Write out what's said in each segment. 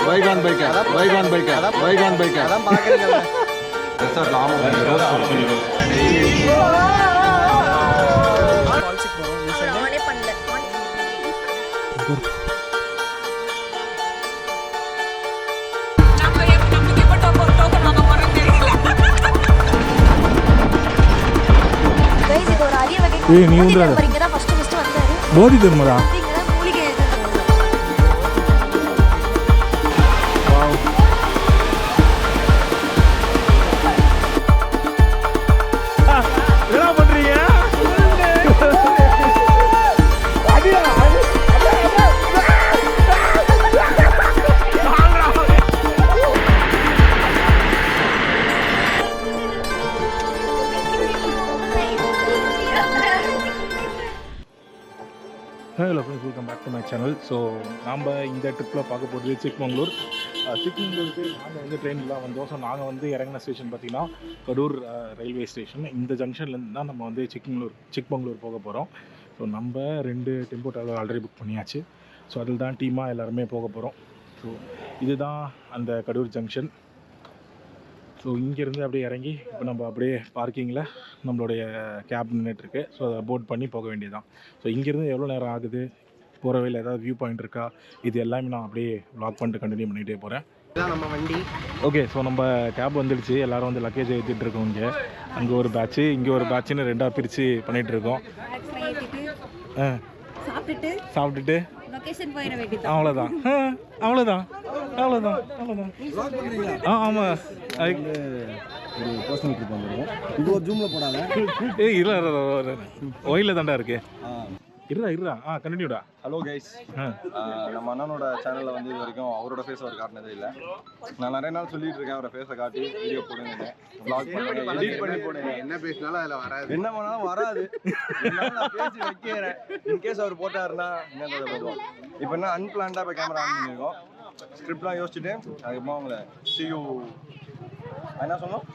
வைகான் bike அதான் பாக்குறீங்க. நீ போதி தருமதா hello friends, welcome back to my channel. So நாம் இந்த ட்ரிப்பில் பார்க்க போகிறது சிக்மங்களூர். சிக்மங்களூருக்கு நாங்கள் வந்து ட்ரெயின்லாம் வந்தோம். ஸோ நாங்கள் வந்து இறங்கின ஸ்டேஷன் பார்த்திங்கன்னா கடூர் ரயில்வே ஸ்டேஷன். இந்த ஜங்ஷன்லேருந்து தான் நம்ம வந்து சிக்மங்களூர் போக போகிறோம். ஸோ நம்ம 2 டெம்போ ட்ராவலர் ஆல்ரெடி புக் பண்ணியாச்சு. ஸோ அதில் தான் டீமாக எல்லாருமே போக போகிறோம். ஸோ இதுதான் அந்த கடூர் ஜங்ஷன். ஸோ இங்கேருந்து அப்படியே இறங்கி இப்போ நம்ம அப்படியே பார்க்கிங்கில் நம்மளுடைய கேப் நின்றுட்டுருக்கு. ஸோ அதை போட் பண்ணி போக வேண்டியதுதான். ஸோ இங்கேருந்து எவ்வளோ நேரம் ஆகுது, போகிற வழியில் ஏதாவது வியூ பாயிண்ட் இருக்கா, இது எல்லாமே நான் அப்படியே வ்ளாக் பண்ணிட்டு கண்டினியூ பண்ணிகிட்டே போகிறேன். இதுதான் நம்ம வண்டி. ஓகே, ஸோ நம்ம கேப் வந்துடுச்சு. எல்லோரும் வந்து லக்கேஜ் ஏற்றிட்டு இருக்கோம். அங்கே ஒரு பேட்ச்சு, இங்கே ஒரு பேட்சுன்னு 2ஆக பிரித்து பண்ணிகிட்ருக்கோம். சாப்பிட்டுட்டு அவ்வளோதான். ஆமாம், ஒயில தாண்டா இருக்கு. கண்டினியூடா. ஹலோ கைஸ், நம்ம அண்ணனோட சேனலில் வந்து இது வரைக்கும் அவரோட ஃபேஸ் அவர் காட்டினதே இல்லை. நான் நிறைய நாள் சொல்லிட்டு இருக்கேன், அவரை ஃபேஸை காட்டி வீடியோ போடுங்க, வ்ளாக் பண்ணுங்க, எடிட் பண்ணி போடுங்க. என்ன பேசினாலும் அதில் வராது, என்ன பண்ணாலும் வராது. நான் பேசி வைக்கிறேன். இன்கேஸ் அவர் போட்டாருன்னா என்னன்றதை பார்ப்போம். இப்போ என்ன அன்பிளான்டாக இப்போ கேமரா ஆன் பண்ணியிருக்கோம். ஸ்கிரிப்ட்லாம் யோசிச்சுட்டு அதுக்கப்புறமா அவங்கள see you என்ன சொன்னோம்,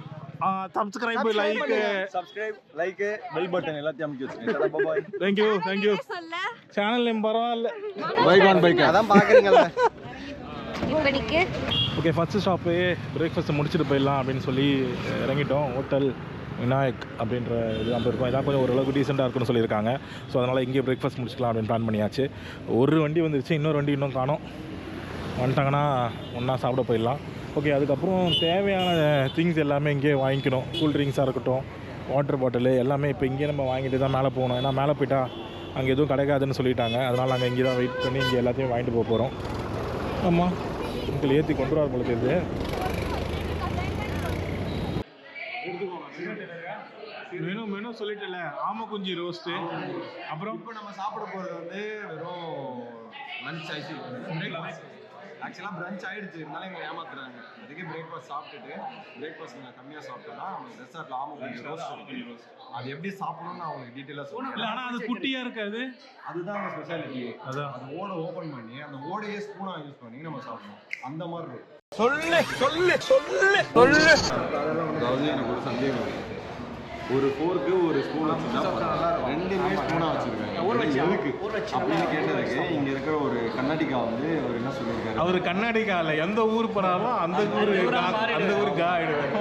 சப்ஸ்கிரைப், லைக், பெல் பட்டன் எல்லாத்தையும் அமைக்க வச்சுருக்கேன். பாய், தேங்க்யூ. சேனல் நேம் பரவாயில்ல, வைகான் பைக் அதான் பாக்குறீங்கல்ல. ஓகே, ஃபஸ்ட்டு ஸ்டாப்பு பிரேக்ஃபாஸ்ட்டு முடிச்சுட்டு போயிடலாம் அப்படின்னு சொல்லி இறங்கிட்டோம். ஹோட்டல் விநாயக் அப்படின்ற இது நம்ம இருக்கும். இதான் கொஞ்சம் ஓரளவுக்கு டீசெண்டாக இருக்குன்னு சொல்லியிருக்காங்க. ஸோ அதனால் இங்கே பிரேக்ஃபாஸ்ட் முடிச்சுக்கலாம் அப்படின்னு பிளான் பண்ணியாச்சு. ஒரு வண்டி வந்துருச்சு, இன்னொரு வண்டி இன்னும் காணோம். வந்துட்டாங்கன்னா ஒன்றா சாப்பிட போயிடலாம். ஓகே, அதுக்கப்புறம் தேவையான திங்ஸ் எல்லாமே இங்கே வாங்கிக்கணும். கூல் ட்ரிங்க்ஸாக இருக்கட்டும், வாட்டர் பாட்டிலு எல்லாமே இப்போ இங்கே நம்ம வாங்கிட்டு தான் மேலே போகணும். ஏன்னா மேலே போய்ட்டா அங்கே எதுவும் கிடைக்காதுன்னு சொல்லிட்டாங்க. அதனால் நாங்கள் இங்கே தான் வெயிட் பண்ணி இங்கே எல்லாத்தையும் வாங்கிட்டு போக போகிறோம். ஆமாம், இங்கே ஏற்றி கொண்டு வர போல தெரியுது. மெனு சொல்லிட்டல, ஆமக்குஞ்சி ரோஸ்ட்டு. அப்புறம் இப்போ நம்ம சாப்பிட போகிறது வந்து வெறும் லஞ்ச் ஆயிடுச்சு. ஆக்சுவலாக பிரஞ்ச் ஆகிடுச்சு, இருந்தாலும் எங்களை ஏமாத்துறாங்க. அதுக்கே பிரேக்ஃபாஸ்ட் சாப்பிட்டுட்டு பிரேக்ஃபாஸ்ட் நாங்கள் கம்மியாக சாப்பிட்டோம்னா அவங்களுக்கு டெசர்ட்டில் ஆமக்குஞ்சி ரோஸ்ட். அது எப்படி சாப்பிடணும்னு அவங்களுக்கு டீட்டெயிலாக சொல்லுங்கள். ஆனால் அது குட்டியாக இருக்காது, அதுதான் அந்த ஸ்பெஷாலிட்டி. அதான் அந்த ஓடை ஓப்பன் பண்ணி அந்த ஓடையே ஸ்பூனாக யூஸ் பண்ணி நம்ம சாப்பிடணும். அந்த மாதிரி இருக்கும். அதாவது எனக்கு ஒரு சந்தேகம் இருக்குது. ஒரு ஃபோர்க்கு ஒரு ஸ்பூன் வச்சுருந்தா 2மே ஸ்பூனாக வச்சுருக்காங்க. எதுக்கு அப்படின்னு கேட்டதுக்கு இங்கே இருக்கிற ஒரு கர்நாடிகா வந்து அவர் என்ன சொல்லியிருக்காரு, அவர் கர்நாடிகாவில் எந்த ஊர் போனாலும் அந்த ஊருக்கு ஆகிடுவார்.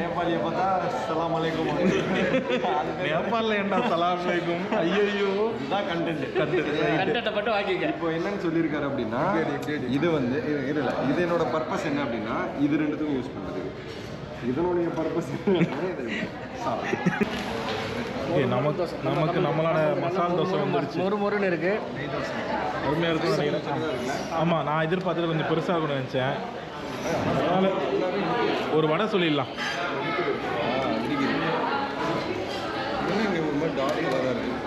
நேபாளியை பார்த்தா சலாம் அலைக்கும், நேபாளில் என்ன சலாம் அலைக்கும். ஐயோ, இதுதான் கண்டென்ட் மட்டும் வாங்கிக்க. இப்போ என்னன்னு சொல்லியிருக்காரு அப்படின்னா, இது வந்து இது என்னோட பர்பஸ் என்ன அப்படின்னா, இது 2த்துக்கும் யூஸ் பண்ணுறது. இதனுடைய பர்பஸ் நமக்கு நம்மளோட மசாலா தோசை வந்துருச்சு. மொறுன்னு இருக்கு, அருமையாக இருக்குன்னு நினைக்கிறேன். ஆமாம், நான் எதிர்பார்த்துட்டு கொஞ்சம் பெருசாக கூட நினச்சேன். அதனால் ஒரு வடை சொல்லிடலாம்.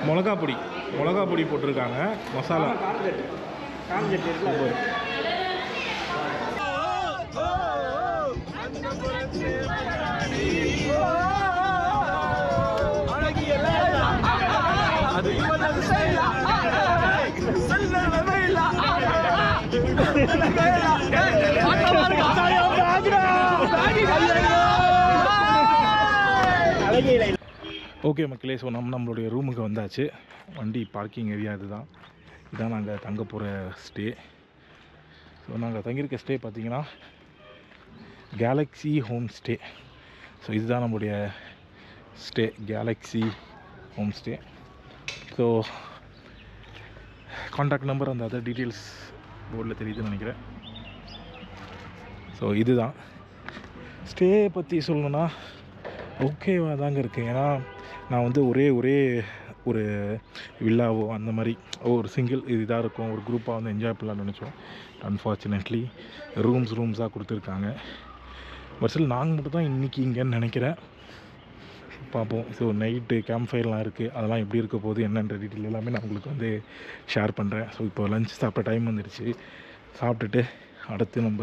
மிளகா பொடி போட்டிருக்காங்க, மசாலா. ஓகே மக்களே, ஸோ நம்மளுடைய ரூமுக்கு வந்தாச்சு. வண்டி பார்க்கிங் ஏரியா இதுதான் நாங்கள் தங்க போகிற ஸ்டே. ஸோ நாங்கள் தங்கியிருக்க ஸ்டே பார்த்தீங்கன்னா கேலக்ஸி ஹோம் ஸ்டே. ஸோ இதுதான் நம்முடைய stay, Galaxy home stay. So contact number அந்த அதர் டீட்டெயில்ஸ் போர்டில் தெரியுதுன்னு நினைக்கிறேன். ஸோ இதுதான் ஸ்டே பற்றி சொல்லணுன்னா ஓகேவாக தாங்க இருக்குது. ஏன்னா நான் வந்து ஒரே ஒரு வில்லாவோ அந்த மாதிரி ஒரு சிங்கிள் இதாக இருக்கும், ஒரு குரூப்பாக வந்து என்ஜாய் பண்ணலான்னு நினச்சோம். அன்ஃபார்ச்சுனேட்லி ரூம்ஸாக கொடுத்துருக்காங்க. பட் ஸ்டில் நாங்கள் மட்டும் தான் இன்றைக்கி இங்கேன்னு நினைக்கிறேன். பார்ப்போம். ஸோ நைட்டு கேம்ப் ஃபயர்லாம் இருக்குது, அதெல்லாம் எப்படி இருக்க போகுது என்னன்ற டீட்டெயில் எல்லாமே நான் உங்களுக்கு வந்து ஷேர் பண்ணுறேன். ஸோ இப்போ லஞ்ச் சாப்பிட்ட டைம் வந்துடுச்சு. சாப்பிட்டுட்டு அடுத்து நம்ம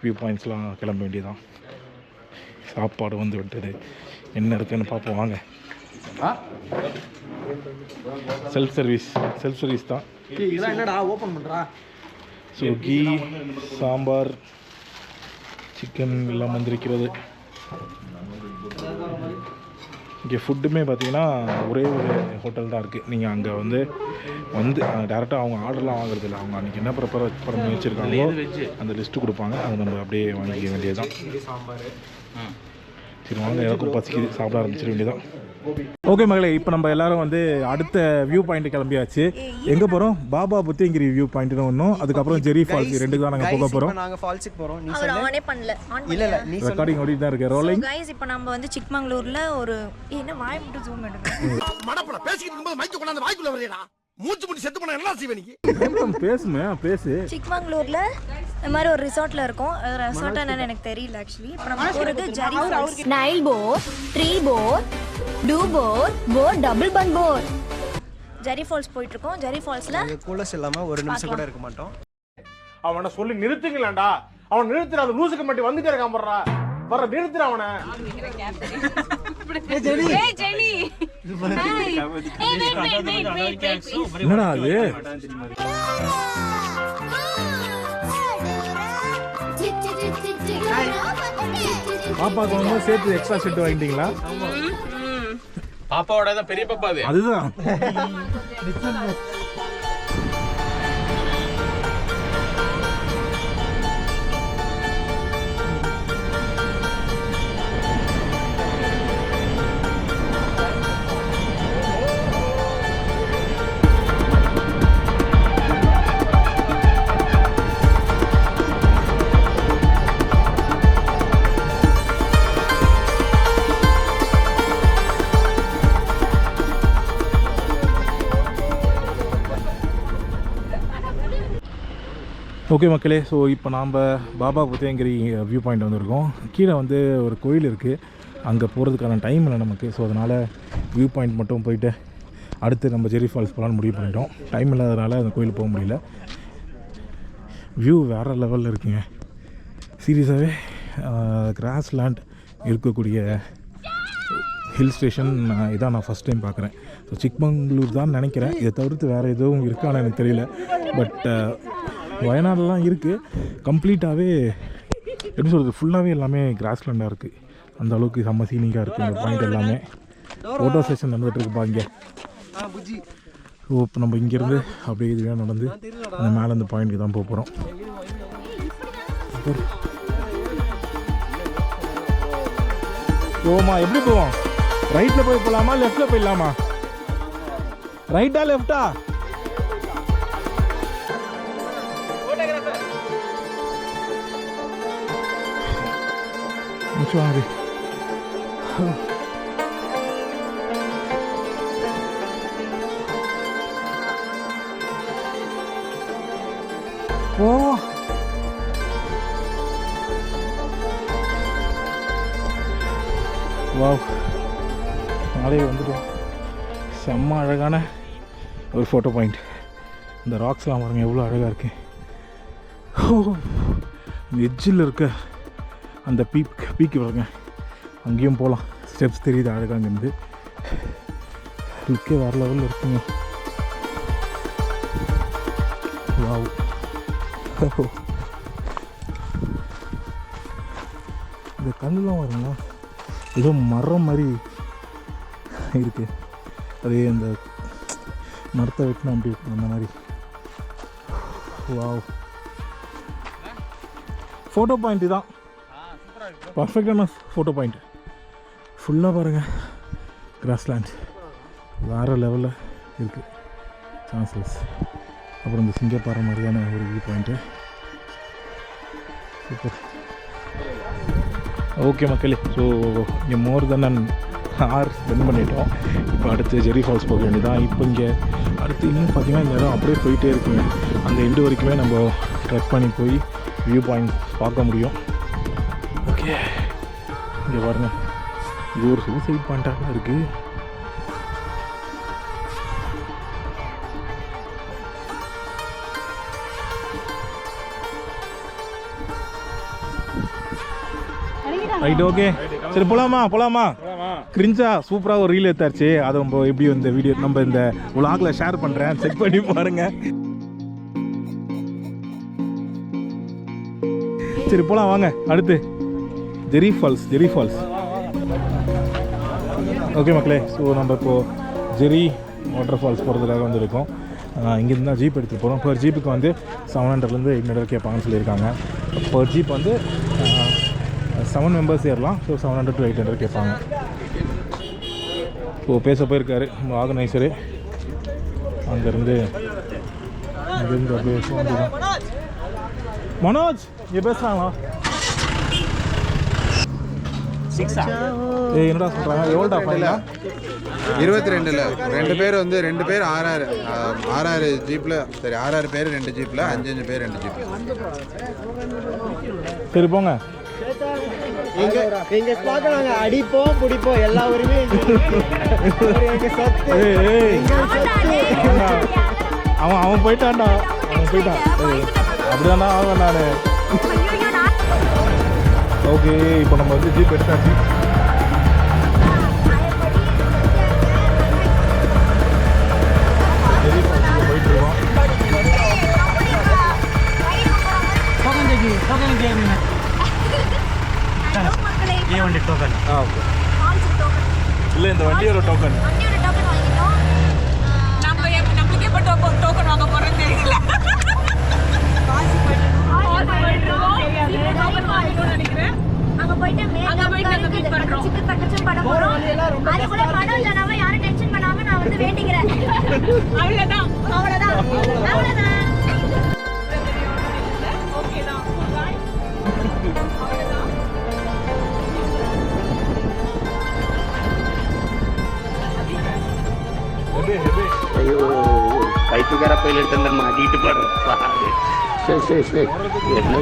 வியூ பாயிண்ட்ஸ்லாம் கிளம்ப வேண்டியதான். சாப்பாடு வந்து விட்டது, என்ன இருக்குன்னு பார்ப்போம் வாங்க. செல்ஃப் சர்வீஸ் தான். என்னடா ஓப்பன் பண்ணுறா? ஸ்விக்கி, சாம்பார், சிக்கன் எல்லாம் வந்திருக்கிறது. இங்கே ஃபுட்டுமே பார்த்தீங்கன்னா ஒரே ஒரு ஹோட்டல் தான் இருக்குது. நீங்கள் அங்கே வந்து டேரெக்டாக அவங்க ஆர்டர்லாம் வாங்குறதில்ல. அவங்க அன்றைக்கி என்ன ப்ரிப்பேர் பண்ணி வச்சுருக்காங்களோ அந்த லிஸ்ட்டு கொடுப்பாங்க, அதை நம்ம அப்படியே வாங்கிக்க வேண்டியது தான். சாம்பார். சரி வாங்க, எனக்கும் பசிக்குது, சாப்பிட ஆரம்பிச்சிட வேண்டியதான். ஓகே மகளே, இப்போ நம்ம எல்லாரும் வந்து அடுத்த வியூ பாயிண்ட் கிளம்பியாச்சு. எங்கே போகிறோம்? பாபா புத்திங்கிரி வியூ பாயிண்ட்னு ஒன்றும், அதுக்கப்புறம் ஜெரி ஃபால்ஸ், ரெண்டு தான் நாங்கள் போக போகிறோம். நாங்கள் ஃபால்ஸுக்கு போகிறோம். நீ அவர் ஆனே பண்ணல. இல்ல நீ ரெக்கார்டிங் ஓடிட்டு தான் இருக்கு. ரோலிங். गाइस இப்போ நம்ம வந்து சிக்மங்களூர்ல ஒரு என்ன வாய் விட்டு ஜூம் எடுங்க. மடப்பட பேசிட்டு இருக்கும்போது மைக்க கொண்டாந்து வாய்க்குள்ள வரேடா. மூச்சு முடி செத்து போனா என்ன செய்வே நீ? பேசு. சிக்மங்களூர்ல இந்த மாதிரி ஒரு ரிசார்ட்ல இருக்கோம். ரிசார்ட் என்னன்னு எனக்கு தெரியல ஆக்சுவலி. இப்போ நம்ம போறது ஜெரி ஃபால்ஸ். நைல் boat, tree boat, two boat, double bun boat. Jerry Falls போயிட்டு இருக்கோம். ஜெரி ஃபால்ஸ்ல கூலஸ் இல்லாம ஒரு நிமிஷம் கூட இருக்க மாட்டோம். அவனை சொல்லி நிறுத்துங்களேன்டா. அவன் நிறுத்துற அந்த லூசுக்கு மட்டும் வந்துட்டே இருக்கான் போறா. வர நிறுத்துற அவனை. என்னடா அது? பாப்பாக்கு வந்து சேர்த்து எக்ஸ்ட்ரா செட் வாங்கிட்டீங்களா? பாப்பாவோட தான், பெரிய பாப்பா அது. அதுதான். ஓகே மக்களே, ஸோ இப்போ நாம் பாபா புத்தியங்கிரி வியூ பாயிண்ட் வந்திருக்கோம். கீழே வந்து ஒரு கோயில் இருக்குது, அங்கே போகிறதுக்கான டைம் இல்லை நமக்கு. ஸோ அதனால் வியூ பாயிண்ட் மட்டும் போயிட்டு அடுத்து நம்ம ஜெரி ஃபால்ஸ் போகலான்னு முடிவு பண்ணிட்டோம். டைம் இல்லாததுனால அந்த கோயில் போக முடியல. வியூ வேறு லெவலில் இருக்குங்க. சீரியஸாகவே கிராஸ் லேண்ட் இருக்கக்கூடிய ஹில் ஸ்டேஷன் இதான் நான் ஃபஸ்ட் டைம் பார்க்குறேன். ஸோ சிக்மங்களூர் தான் நினைக்கிறேன். இதை தவிர்த்து வேறு எதுவும் இருக்கான்னு எனக்கு தெரியல. பட் வயநாடுலாம் இருக்குது. கம்ப்ளீட்டாகவே எப்படி சொல்கிறது, ஃபுல்லாகவே எல்லாமே கிராஸ்லேண்டாக இருக்குது. அந்த அளவுக்கு செம்ம சீனிங்காக இருக்குது இந்த பாயிண்ட் எல்லாமே. ஃபோட்டோ செஷன் நடந்துகிட்ருக்குப்பா இங்கே. ஸோ இப்போ நம்ம இங்கேருந்து அப்படியே இதுவே நடந்து அந்த மேலே அந்த பாயிண்ட்டுக்கு தான் போக போகிறோம். போமா, எப்படி போவோம்? ரைட்டில் போய் போகலாமா, லெஃப்டில் போயிடலாமா? ரைட்டா லெஃப்டா? முச்சுவாங்க. ஓ வாவ், நாளைக்கு வந்துட்டோம். செம்ம அழகான ஒரு ஃபோட்டோ பாயிண்ட். இந்த ராக்ஸ்லாம் பாருங்க எவ்வளோ அழகாக இருக்குது. எட்ஜில் இருக்க அந்த பீக்கு பாருங்க, அங்கேயும் போகலாம். ஸ்டெப்ஸ் தெரியுது அழகாக அங்கேருந்து. லுக்கே வேறு லெவலில் இருக்குங்க. வாவ், இந்த கல்லுலாம் வருங்க ஏதோ மரம் மாதிரி இருக்குது. அதே அந்த மரத்தை வெட்டினா அப்படி இருக்கும் அந்த மாதிரி. வாவ், ஃபோட்டோ பாயிண்ட் தான் பர்ஃபெக்டான ஃபோட்டோ பாயிண்ட். ஃபுல்லாக பாருங்கள் கிராஸ்லேண்ட் வேறு லெவலில் இருக்குது. சான்சஸ். அப்புறம் இந்த சிங்கப்பாறை மாதிரியான ஒரு வியூ பாயிண்ட்டு. சூப்பர். ஓகே மக்களே, ஸோ இங்கே மோர் தென் அன் ஹார் ஸ்பெண்ட் பண்ணிட்டோம். இப்போ அடுத்து ஜெரி ஃபால்ஸ் போக வேண்டியதான். இப்போ இங்கே அடுத்து இன்னும் பார்த்தீங்கன்னா இந்த இடம் அப்படியே போயிட்டே இருக்குங்க. அந்த எண்டு வரைக்குமே நம்ம ட்ரெக் பண்ணி போய் வியூ பாயிண்ட் பார்க்க முடியும். ஓகே, இங்கே பாருங்கள், இது ஒரு சூசைட் பாயிண்ட்டாக இருக்குது. ரைட், ஓகே, சரி போலாமா. கிரிஞ்சா சூப்பராக ஒரு ரீல் எடுத்தாச்சு. அதை நம்ம எப்படி இந்த வீடியோ நம்ம இந்த vlogல ஷேர் பண்ணுறேன், செக் பண்ணி பாருங்க. சரி போலாம் வாங்க. அடுத்து ஜெரி ஃபால்ஸ். ஓகே மக்களே, ஸோ நம்ம இப்போது ஜெரி வாட்டர் ஃபால்ஸ் போகிறதுக்காக வந்துருக்கோம். இங்கேருந்து தான் ஜீப் எடுத்துகிட்டு போகிறோம். பர் ஜீப்புக்கு வந்து 700 800 கேட்பாங்கன்னு சொல்லியிருக்காங்க. பர் ஜீப் வந்து 7 மெம்பர்ஸ் ஏறலாம். ஸோ 700 to 800 கேட்பாங்க. ஸோ பேச போயிருக்காரு ஆர்கனைசரு. அங்கேருந்து அப்படியே மனோஜ் இங்கே பேசுகிறாங்களா? என்னடா சொல்கிறாங்க? எவ்வளோடா ஃபைனா? 22 2 பேர் வந்து 2 பேர் 6 ஜீப்பில். சரி, 6 பேர் 2 ஜீப்பில், 5 பேர் 2 ஜீப்பில். சரி போங்க. எங்க ஸ்பாட்டை நாங்க அடிப்போம் பிடிப்போம் எல்லா உரிமையும் எங்க சொத்து. அவன் போயிட்டான். அப்படிதான்டா ஆகும். நான் ஓகே, இப்போ நம்ம வந்து ஜீப் எடுத்தாச்சு. போயிட்டு இருக்கோம். ஓகே, இல்லை இந்த வண்டியோட டோக்கன். நம்மளுக்கே டோக்கன் வாங்க போறேன்னு தெரியல. அங்க போயிட்டு படம் போறோம். அதுக்குள்ள படம் இல்லைனாம யாரும் டென்ஷன் பண்ணாம நான் வந்து வேண்டிக்கிறேன். அவ்வளவுதான். ஐயோ, கைத்துக்கார பையில எடுத்து மாட்டிட்டு படுறோம். சரி என்ன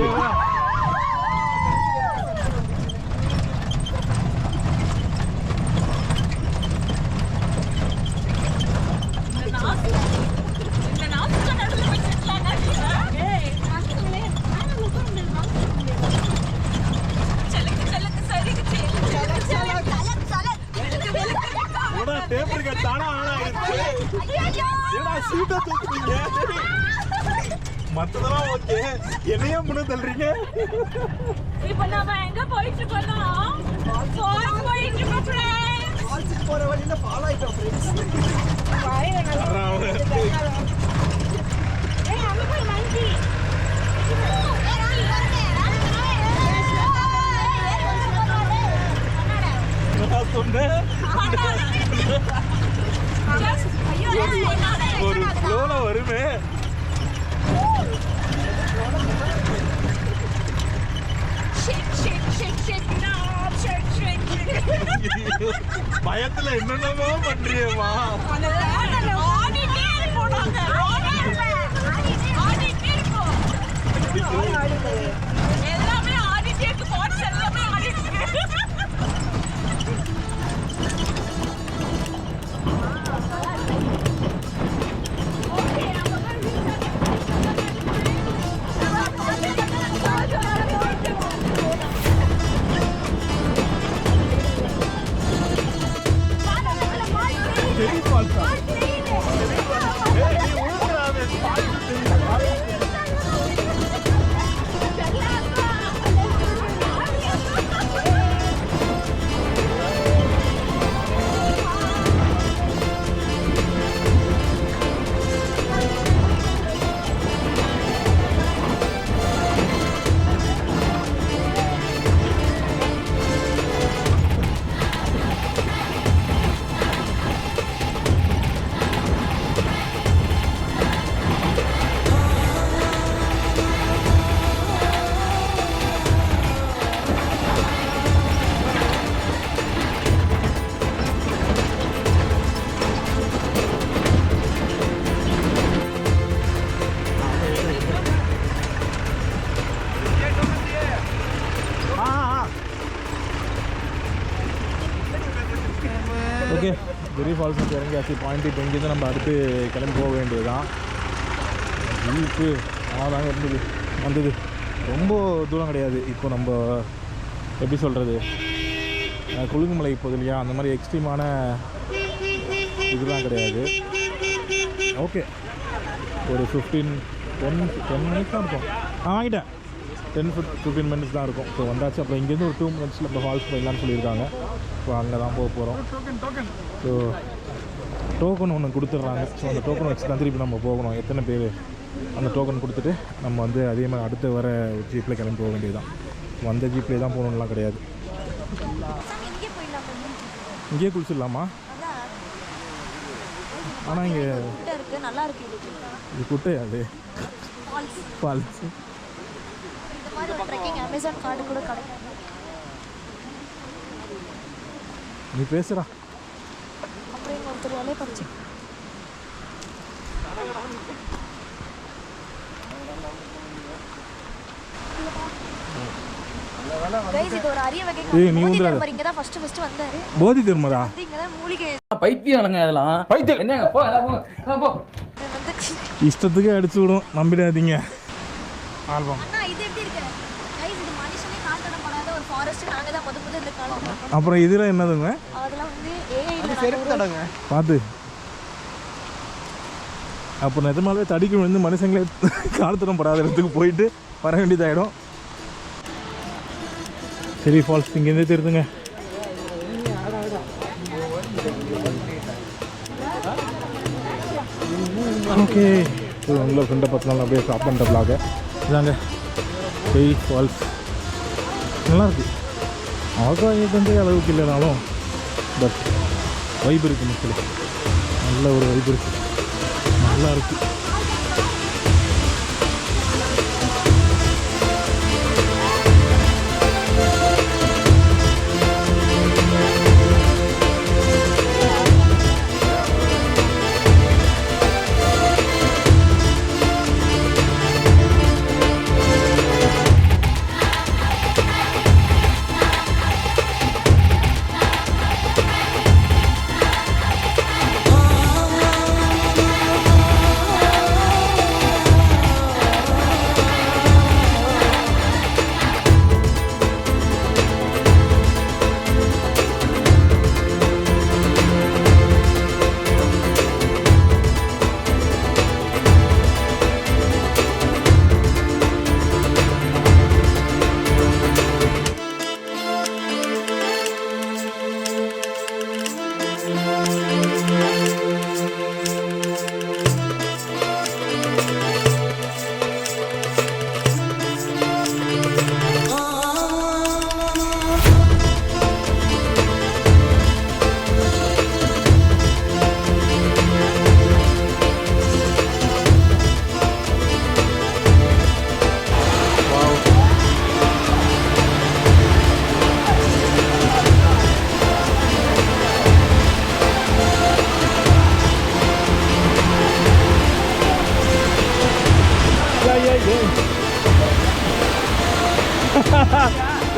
மத்ததெல்லாம் ஓகே, என்னையே முன்ன தள்ளுறீங்க. இப்போ நாம எங்க போயிட்டு இருக்கோம்? ஃபால்ஸ் போயிட்டு இருக்கோம் फ्रेंड्स. ஃபால்ஸ் போற வழியில ஃபாலோ ஆயிட்டோம் ஃப்ரெண்ட்ஸ். ஏய், அங்க போய் மங்கி. நான் சொன்னேன் ஒரு ஃப்ளோல வருமே. பயத்துல என்னென்னமோ பண்றியேமா. எல்லாமே ஆடிட்டே இருக்கு. பாட்ஸ் எல்லாமே ஆடிட்டு இருக்கு. ஜெரி ஃபால்ஸ். ஏய், நீ ஊர்றானே பாத்து தெரியுமா? கிரி ஃபால்ஸ் வந்து இறங்கியாச்சு பாயிண்ட். இப்போ இங்கேருந்து நம்ம அடுத்து கிளம்பி போக வேண்டியது தான். ஜீப்பு தாங்க இருந்தது வந்தது, ரொம்ப தூரம் கிடையாது. இப்போ நம்ம எப்படி சொல்கிறது, கொழுங்குமலை போகுது இல்லையா, அந்த மாதிரி எக்ஸ்ட்ரீமான இதெல்லாம் கிடையாது. ஓகே, ஒரு 10 மினிட்ஸ் தான் இருக்கும். வாங்கிட்டேன், 10-15 மினிட்ஸ் தான் இருக்கும். ஸோ வந்தாச்சு. அப்புறம் இங்கேருந்து ஒரு 2 மினிட்ஸில் இப்போ ஃபால்ஸ் போயிடலான்னு சொல்லியிருக்காங்க. ஸோ அங்கே தான் போக போகிறோம். ஸோ டோக்கன் ஒன்று கொடுத்துட்றாங்க. ஸோ அந்த டோக்கன் வச்சு தான் திருப்பி நம்ம போகணும். எத்தனை பேர் அந்த டோக்கன் கொடுத்துட்டு நம்ம வந்து அதே மாதிரி அடுத்து வர ஜீப்பில் கிளம்பி போக வேண்டியது தான். வந்த ஜீப்லேயே தான் போகணுன்னுலாம் கிடையாது. இங்கேயே குளிச்சிடலாமா? ஆனால் இங்கே நல்லா இருக்கு. இது குட்டையா? அது ஃபால்ஸ். இந்த மாதிரி ஒரு ட்ரெக்கிங் அமேசான் கார்டு கூட கிடைக்காது. நீ பேசுகிறா. அப்புறம் இங்கே ஒருத்தர் வேலையை படிச்சு இது ஒரு அரிய வகை. நீ இங்கே தான் ஃபர்ஸ்ட் வந்தாரு. போதி திருமரா இங்கே தான் மூலிகை பைத்தியம் அதெல்லாம் பைத்தியம் என்னங்க போ இஷ்டத்துக்கு அடிச்சு விடும், நம்பிடாதீங்க. ஆல்பம் அண்ணா இது எப்படி இருக்கு गाइस? இது மனுஷனே காட்டப்படாத ஒரு ஃபாரஸ்ட். நாங்க தான் முதல்ல இந்த காலம். அப்புறம் இதில் என்னதுங்க? அதெல்லாம் வந்து ஏஐ ல செருப்பு தடங்க பார்த்து. அப்போ நிஜமாவே தடிக்கு விழுந்து மனுஷங்களே காலத்தடம் படாத இடத்துக்கு போயிட்டு வர வேண்டியதாகிடும். சரி, ஃபால்ஸ் இங்கேருந்தே தெரியுதுங்க. ஓகே, உங்களை ஃப்ரெண்டை பார்த்து அப்படியே ஸ்டாப் பண்ணுற பிளாக இதாங்க பெய் ஃபால்ஸ். நல்லாயிருக்கு. ஆகாயத்தந்தே அளவுக்கு இல்லைனாலும் பட் வைப் இருக்குது மக்களுக்கு. நல்ல ஒரு வைப் இருக்குது, நல்லா இருக்குது.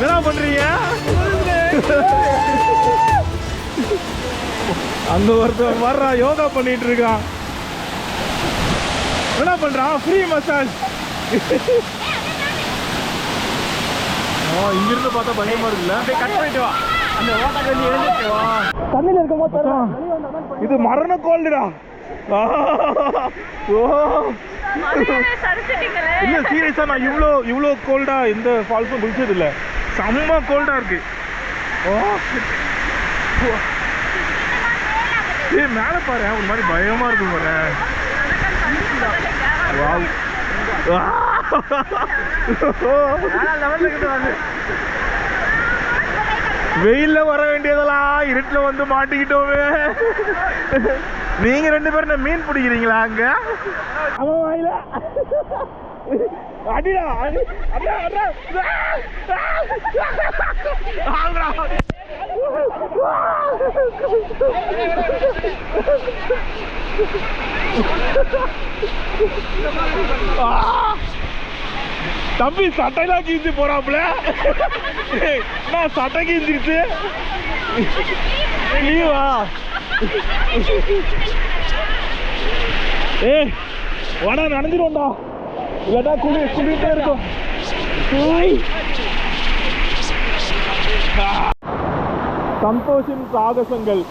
என்ன பண்றீங்க? அங்க ஒருத்தர் வர்றா, யோகா பண்ணிட்டு இருக்கான். என்ன பண்றான்? Free massage. இங்கிருந்து பார்த்தா பயமா இருக்குல்ல? கட் பண்ணிட்டு வா, அந்த ஓட்டா கண்ணி எழுந்துட்டு வா. தண்ணில இருக்கும்போது இது மரண கோல்டுடா. இல்ல சீரியஸா, நான் இவ்வளோ கோல்டா இந்த ஃபால்ஸும் குளிச்சது இல்லை. செம்ம கோல்டா இருக்கு. ஏய் மேல பாரு, ஒரு மாதிரி பயமா இருக்கு பாரு. வெயில்ல வர வேண்டியதெல்லாம் இருட்டுல வந்து மாட்டிக்கிட்டோமே. நீங்க 2 பேரும் மீன் பிடிக்கிறீங்களா அங்க? அவன் வாயில அடிடா, தம்பி சட்டையெல்லாம் கீழ்ச்சி போறாப்புல. நான் சட்டை கீழ்ச்சிருச்சு. நீவா ஏய் வாடா நடந்துருவோம்டா இல்லாட்டா குளிட்டே இருக்கும் சந்தோஷின் சாகசங்கள்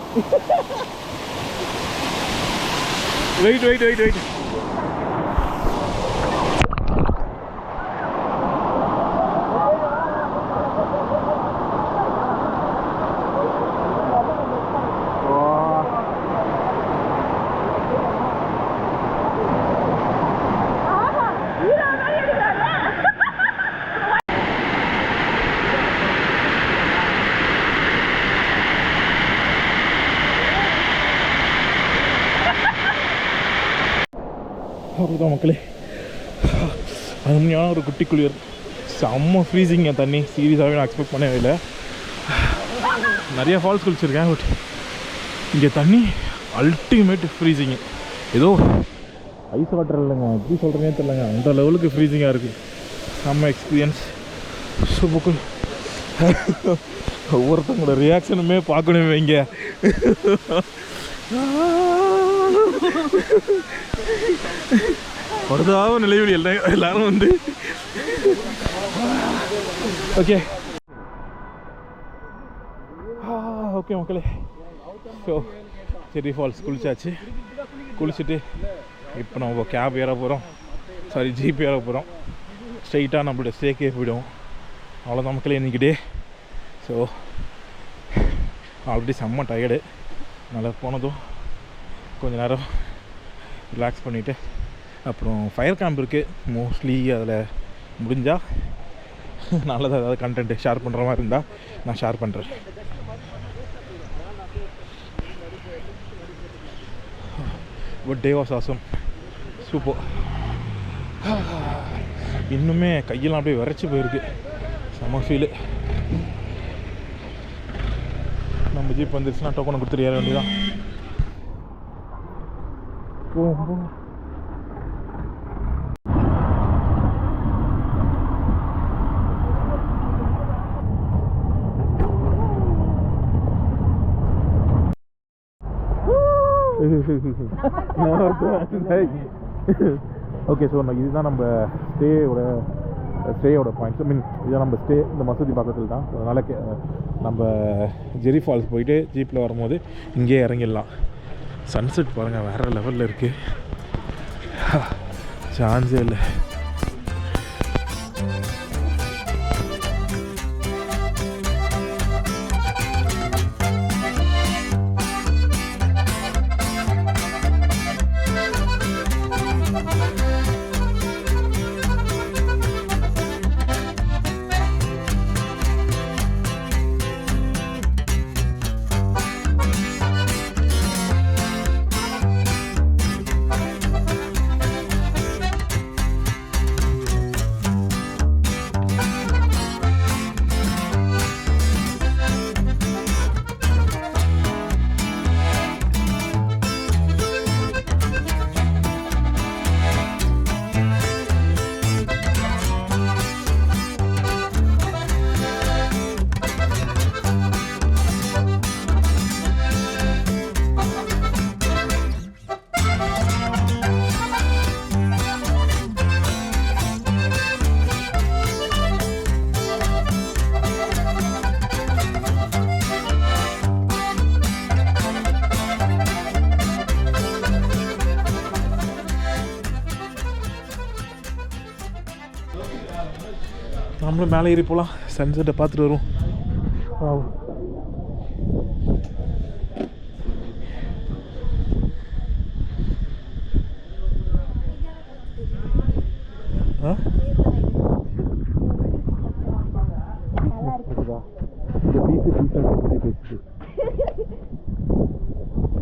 வெயிட் வெயிட் வெயிட் வெயிட் அப்படிதான் மக்களே, அருமையான ஒரு குட்டி குளியர். செம்ம ஃப்ரீசிங்க தண்ணி, சீரியஸாகவே நான் எக்ஸ்பெக்ட் பண்ணவே இல்லை. நிறைய ஃபால்ஸ் குளிச்சிருக்கேன், பட் இங்கே தண்ணி அல்டிமேட் ஃப்ரீசிங்கு. ஏதோ ஐஸ் வாட்டர் இல்லைங்க, எப்படி சொல்கிறேனே தெரியலங்க, அந்த லெவலுக்கு ஃப்ரீசிங்காக இருக்குது. செம்ம எக்ஸ்பீரியன்ஸ், சூப்பர். ஒவ்வொருத்தங்களோட ரியாக்ஷனுமே பார்க்கணுமே இங்கே. படுதாவ நிலைவில் எல்லாரும் வந்து ஓகே ஓகே மக்களே. ஸோ செர்ரி ஃபால்ஸ் குளிச்சாச்சு. குளிச்சுட்டு இப்போ நம்ம கேப் ஏற போகிறோம், சாரி ஜீப் ஏற போகிறோம். ஸ்ட்ரைட்டாக நம்மளோட ஸ்டேக்கே போயிடுவோம். அவ்வளோதான் மக்களே இன்றைக்கி டே. ஸோ ஆல்ரெடி செம்ம டயர்டு, நல்லா போனதும் கொஞ்சம் நேரம் ரிலாக்ஸ் பண்ணிவிட்டு அப்புறம் ஃபயர் கேம்ப் இருக்குது. மோஸ்ட்லி அதில் முடிஞ்சால் நல்லதாக ஏதாவது கண்டென்ட்டு ஷேர் பண்ணுற மாதிரி இருந்தால் நான் ஷேர் பண்ணுறேன். But day was awesome, super. இன்னுமே கையெல்லாம் அப்படியே விரைச்சி போயிருக்கு, செம்ம ஃபீலு. நம்ம ஜீப் வந்துருச்சுன்னா டோக்கனை கொடுத்துட்டு ஏற வேண்டியதான். ஓகே, ஸோ இதுதான் நம்ம ஸ்டேயோட பாயிண்ட்ஸ். ஐ மீன் இதுதான் நம்ம ஸ்டே இந்த மசூதி பக்கத்தில் தான். ஸோ அதனால் நம்ம ஜெரி ஃபால்ஸ் போயிட்டு ஜீப்பில் வரும்போது இங்கேயே இறங்கிடலாம். சன்செட் பாருங்கள், வேறு லெவலில் இருக்குது, சான்ஸே இல்லை. நம்மளும் மேலே ஏறி போகலாம், சன்செட்டை பார்த்துட்டு வரும்.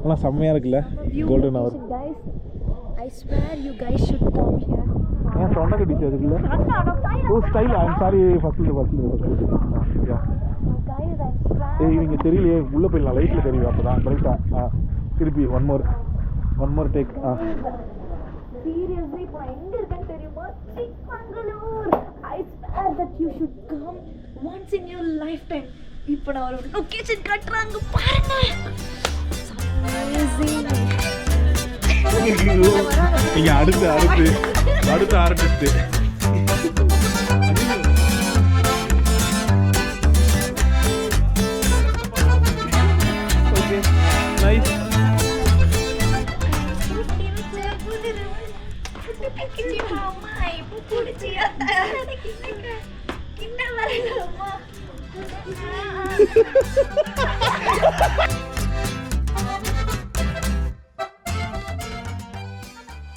ஆனால் செம்மையாக இருக்குல்ல golden hour. I swear you guys should come here. ஏன் தொண்டை கட்டிச்சு அதுக்குள்ள? Oh style, I am sorry, first Guys, I swear. இவங்க தெரியலையே, உள்ளே போயிடலாம், லைட்டில் தெரியும். அப்போ தான் கரெக்டாக. திருப்பி ஒன் மோர் டேக். Seriously, இப்போ எங்க இருக்கேன்னு தெரியுமா? Chikmagalur. I swear that you should come once in your lifetime. இப்போ நான் ஒரு லொகேஷன் கட்டுறாங்க பாருங்க. இங்க அடுத்து ஆரம்பிச்சு ஓகே நைஸ்.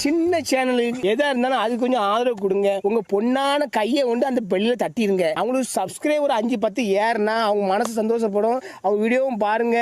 சின்ன சேனல் எதா இருந்தாலும் அது கொஞ்சம் ஆதரவு கொடுங்க. உங்க பொண்ணான கையை கொண்டு அந்த பெல்லில தட்டிடுங்க. அவங்களுக்கு சப்ஸ்கிரைபர் 5-10 ஏறுனா அவங்க மனசு சந்தோஷப்படும். அவங்க வீடியோவும் பாருங்க.